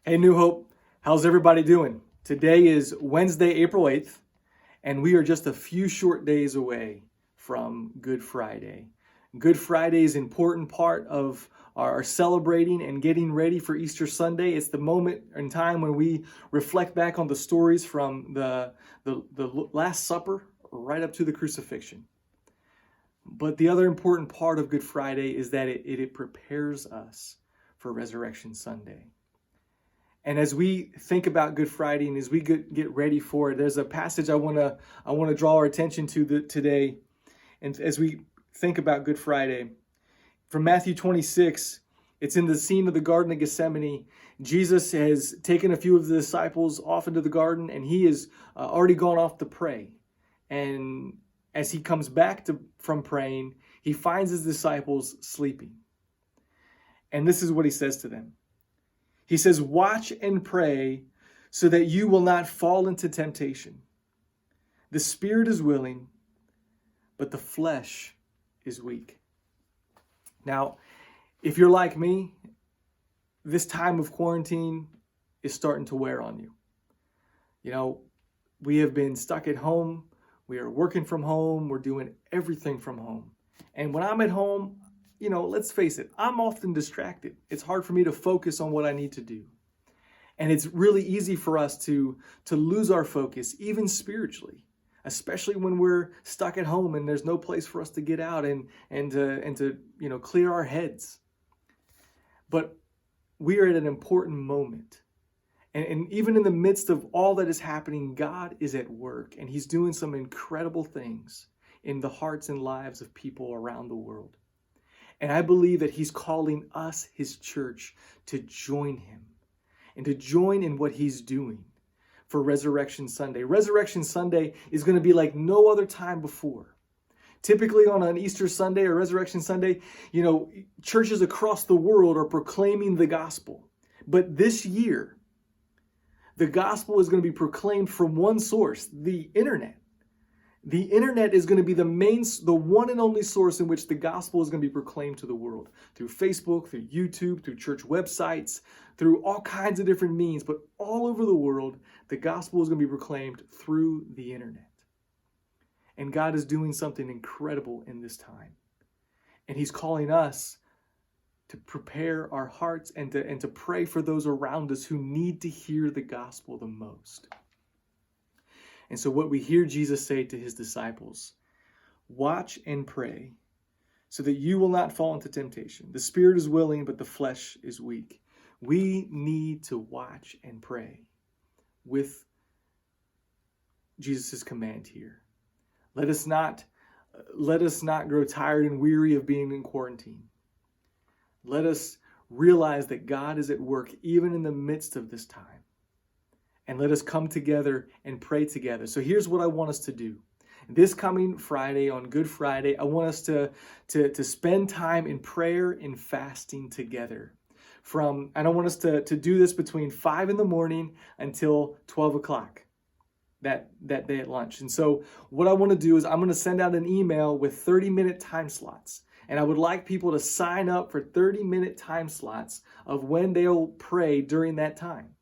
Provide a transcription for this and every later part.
Hey, New Hope, how's everybody doing? Today is Wednesday, April 8th, and we are just a few short days away from Good Friday. Good Friday is an important part of our celebrating and getting ready for Easter Sunday. It's the moment in time when we reflect back on the stories from the Last Supper right up to the crucifixion. But the other important part of Good Friday is that it prepares us for Resurrection Sunday. And as we think about Good Friday and as we get ready for it, there's a passage I want to draw our attention to today. And as we think about Good Friday, from Matthew 26, it's in the scene of the Garden of Gethsemane. Jesus has taken a few of the disciples off into the garden, and he has already gone off to pray. And as he comes back from praying, he finds his disciples sleeping. And this is what he says to them. He says, "Watch and pray so that you will not fall into temptation. The spirit is willing, but the flesh is weak." Now, if you're like me, this time of quarantine is starting to wear on you. You know, we have been stuck at home. We are working from home. We're doing everything from home. And when I'm at home, let's face it, I'm often distracted. It's hard for me to focus on what I need to do. And it's really easy for us to lose our focus, even spiritually, especially when we're stuck at home and there's no place for us to get out and to clear our heads. But we are at an important moment. And even in the midst of all that is happening, God is at work, and he's doing some incredible things in the hearts and lives of people around the world. And I believe that he's calling us, his church, to join him and to join in what he's doing for Resurrection Sunday. Resurrection Sunday is going to be like no other time before. Typically on an Easter Sunday or Resurrection Sunday, churches across the world are proclaiming the gospel. But this year, the gospel is going to be proclaimed from one source, the internet. The internet is going to be the one and only source in which the gospel is going to be proclaimed to the world. Through Facebook, through YouTube, through church websites, through all kinds of different means. But all over the world, the gospel is going to be proclaimed through the internet. And God is doing something incredible in this time. And he's calling us to prepare our hearts and to pray for those around us who need to hear the gospel the most. And so what we hear Jesus say to his disciples, watch and pray so that you will not fall into temptation. The spirit is willing, but the flesh is weak. We need to watch and pray with Jesus' command here. Let us not grow tired and weary of being in quarantine. Let us realize that God is at work even in the midst of this time. And let us come together and pray together. So here's what I want us to do. This coming Friday, on Good Friday, I want us to spend time in prayer and fasting together. And I want us to do this between 5 in the morning until 12 o'clock that day at lunch. And so what I want to do is I'm going to send out an email with 30-minute time slots. And I would like people to sign up for 30-minute time slots of when they'll pray during that time.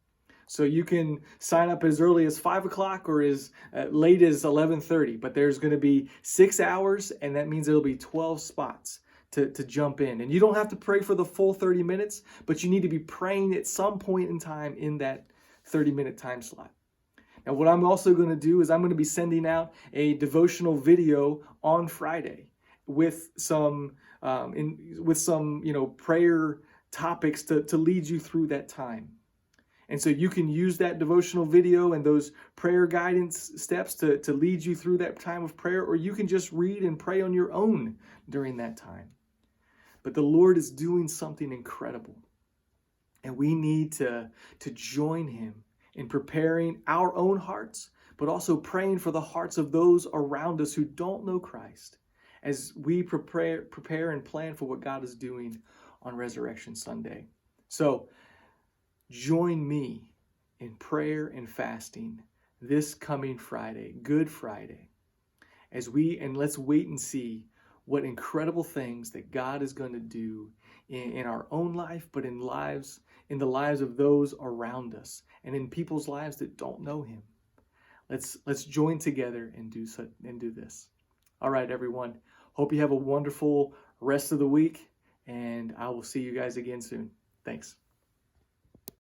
So you can sign up as early as 5 o'clock or as late as 11:30. But there's going to be 6 hours, and that means there'll be 12 spots to jump in. And you don't have to pray for the full 30 minutes, but you need to be praying at some point in time in that 30-minute time slot. Now, what I'm also going to do is I'm going to be sending out a devotional video on Friday with some prayer topics to lead you through that time. And so you can use that devotional video and those prayer guidance steps to lead you through that time of prayer, or you can just read and pray on your own during that time. But the Lord is doing something incredible. And we need to join him in preparing our own hearts, but also praying for the hearts of those around us who don't know Christ as we prepare and plan for what God is doing on Resurrection Sunday. So, join me in prayer and fasting this coming Friday, Good Friday, and let's wait and see what incredible things that God is going to do in our own life, but in lives in the lives of those around us and in people's lives that don't know him. Let's join together and do this. All right, everyone. Hope you have a wonderful rest of the week, and I will see you guys again soon. Thanks.